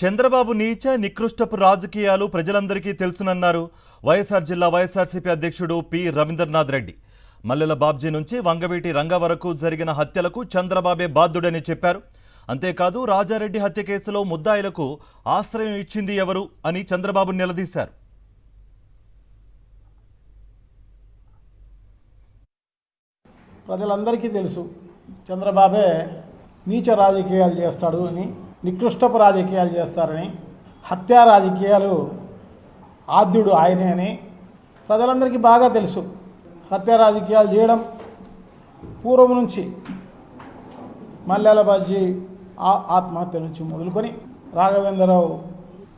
చంద్రబాబు నీచ నికృష్టపు రాజకీయాలు ప్రజలందరికీ తెలుసునన్నారు వైఎస్ఆర్ జిల్లా వైఎస్ఆర్సీపీ అధ్యక్షుడు పి రవీంద్రనాథ్ రెడ్డి. మల్లెల బాబ్జీ నుంచి వంగవీటి రంగ వరకు జరిగిన హత్యలకు చంద్రబాబే బాధ్యుడని చెప్పారు. అంతేకాదు రాజారెడ్డి హత్య కేసులో ముద్దాయిలకు ఆశ్రయం ఇచ్చింది ఎవరు అని చంద్రబాబు నిలదీశారు. ప్రజలందరికీ తెలుసు చంద్రబాబే నీచ రాజకీయాలు చేస్తాడు అని, నికృష్టపు రాజకీయాలు చేస్తారని, హత్యా రాజకీయాలు ఆద్యుడు ఆయనే అని ప్రజలందరికీ బాగా తెలుసు. హత్యా రాజకీయాలు చేయడం పూర్వం నుంచి మల్లెల బాబ్జీ ఆత్మహత్య నుంచి మొదలుకొని రాఘవేంద్రరావు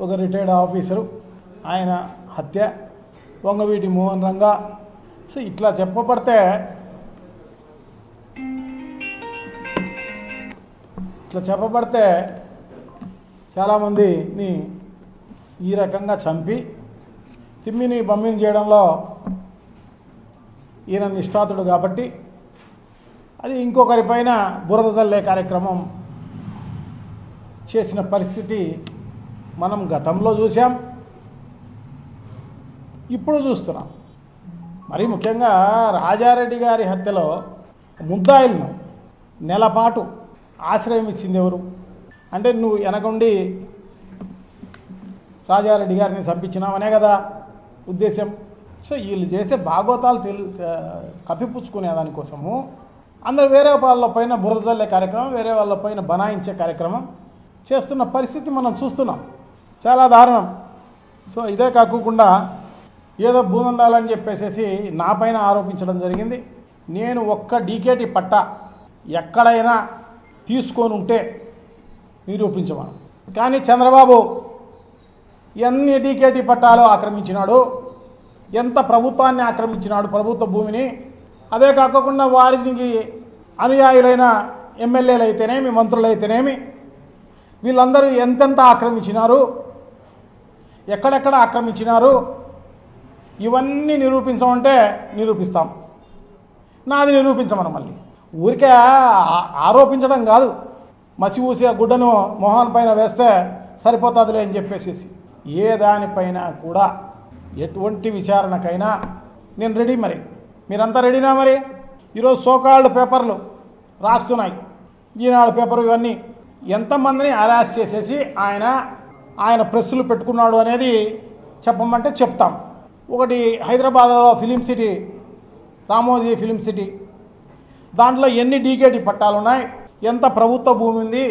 ఒక రిటైర్డ్ ఆఫీసరు ఆయన హత్య, వంగవీటి మోహన్ రంగా, సో ఇట్లా చెప్పబడితే చాలామందిని ఈ రకంగా చంపి తిమ్మిని బమ్మిని చేయడంలో ఈయన నిష్ఠాతుడు కాబట్టి అది ఇంకొకరిపైన బురద చల్లే కార్యక్రమం చేసిన పరిస్థితి మనం గతంలో చూసాం, ఇప్పుడు చూస్తున్నాం. మరి ముఖ్యంగా రాజారెడ్డి గారి హత్యలో ముద్దాయిలను నెలపాటు ఆశ్రయం ఇచ్చింది ఎవరు అంటే, నువ్వు వెనకుండి రాజారెడ్డి గారిని చంపించినావనే కదా ఉద్దేశం. సో వీళ్ళు చేసే భాగోతాలు కప్పిపుచ్చుకునే దానికోసము అందరు వేరే వాళ్ళపైన బురద చల్లే కార్యక్రమం, వేరే వాళ్ళపైన బనాయించే కార్యక్రమం చేస్తున్న పరిస్థితి మనం చూస్తున్నాం. చాలా దారుణం. సో ఇదే కాకుండా ఏదో భూమందాలని చెప్పేసి నా పైన ఆరోపించడం జరిగింది. నేను ఒక్క డీకేటీ పట్టా ఎక్కడైనా తీసుకొని ఉంటే నిరూపించమను. కానీ చంద్రబాబు ఎన్ని డీకేటీ పట్టాలు ఆక్రమించినాడు, ఎంత ప్రభుత్వాన్ని ఆక్రమించినాడు, ప్రభుత్వ భూమిని. అదే కాకుండా వారికి అనుయాయులైన ఎమ్మెల్యేలు అయితేనేమి, మంత్రులు అయితేనేమి, వీళ్ళందరూ ఎంతెంత ఆక్రమించినారు, ఎక్కడెక్కడ ఆక్రమించినారు, ఇవన్నీ నిరూపించమంటే నిరూపిస్తాం. నాది నిరూపించమను. మళ్ళీ ఊరికే ఆరోపించడం కాదు, మసి ఊసి గుడ్డను మొహాన్ పైన వేస్తే సరిపోతుందిలే అని చెప్పేసి ఏ దానిపైన కూడా ఎటువంటి విచారణకైనా నేను రెడీ. మరి మీరంతా రెడీనా? మరి ఈరోజు సోకాల్డ్ పేపర్లు రాస్తున్నాయి, ఈనాడు పేపర్, ఇవన్నీ ఎంతమందిని అరెస్ట్ చేసేసి ఆయన ప్రెస్సులు పెట్టుకున్నాడు అనేది చెప్పమంటే చెప్తాం. ఒకటి హైదరాబాద్లో film city, Ramoji film city, దాంట్లో ఎన్ని డీకేటీ పట్టాలు ఉన్నాయి, ఎంత ప్రభుత్వ భూమి ఉంది,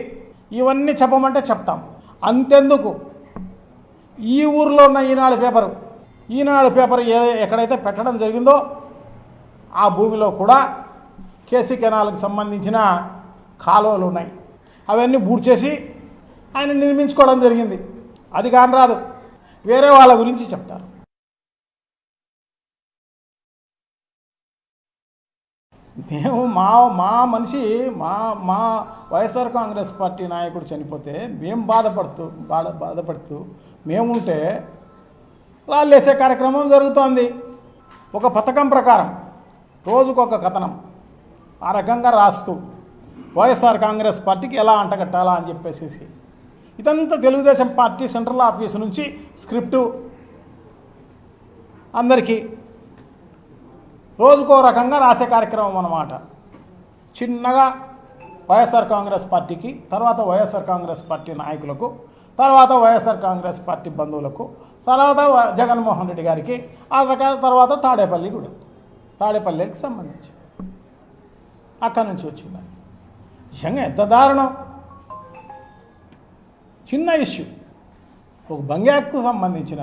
ఇవన్నీ చెప్పమంటే చెప్తాం. అంతెందుకు ఈ ఊరిలో ఉన్న ఈనాడు పేపర్ ఎక్కడైతే పెట్టడం జరిగిందో ఆ భూమిలో కూడా కేసీ కెనాల్కి సంబంధించిన కాలువలు ఉన్నాయి. అవన్నీ బూడ్చేసి ఆయన నిర్మించుకోవడం జరిగింది. అది కాని రాదు, వేరే వాళ్ళ గురించి చెప్తారు. మేము మా మనిషి మా వైఎస్ఆర్ కాంగ్రెస్ పార్టీ నాయకుడు చనిపోతే మేము బాధపడుతూ మేముంటే వాళ్ళు వేసే కార్యక్రమం జరుగుతోంది. ఒక పథకం ప్రకారం రోజుకొక కథనం ఆ రకంగా రాస్తూ వైఎస్ఆర్ కాంగ్రెస్ పార్టీకి ఎలా అంటగట్టాలా అని చెప్పేసి ఇదంతా తెలుగుదేశం పార్టీ సెంట్రల్ ఆఫీస్ నుంచి స్క్రిప్టు అందరికీ రోజుకో రకంగా రాసే కార్యక్రమం అన్నమాట. చిన్నగా వైఎస్ఆర్ కాంగ్రెస్ పార్టీకి, తర్వాత వైఎస్ఆర్ కాంగ్రెస్ పార్టీ నాయకులకు, తర్వాత వైఎస్ఆర్ కాంగ్రెస్ పార్టీ బంధువులకు, తర్వాత జగన్మోహన్ రెడ్డి గారికి, ఆ రకాల తర్వాత తాడేపల్లికి సంబంధించి అక్కడి నుంచి వచ్చిందని. నిజంగా ఎంత దారుణం. చిన్న ఇష్యూ, ఒక బంగ్యాక్కు సంబంధించిన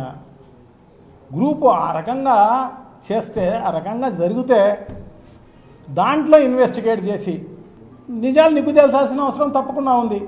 గ్రూపు ఆ రకంగా చేస్తే, ఆ రకంగా జరిగితే దాంట్లో ఇన్వెస్టిగేట్ చేసి నిజాలు నిగ్గు తేల్చాల్సిన అవసరం తప్పకుండా ఉంది.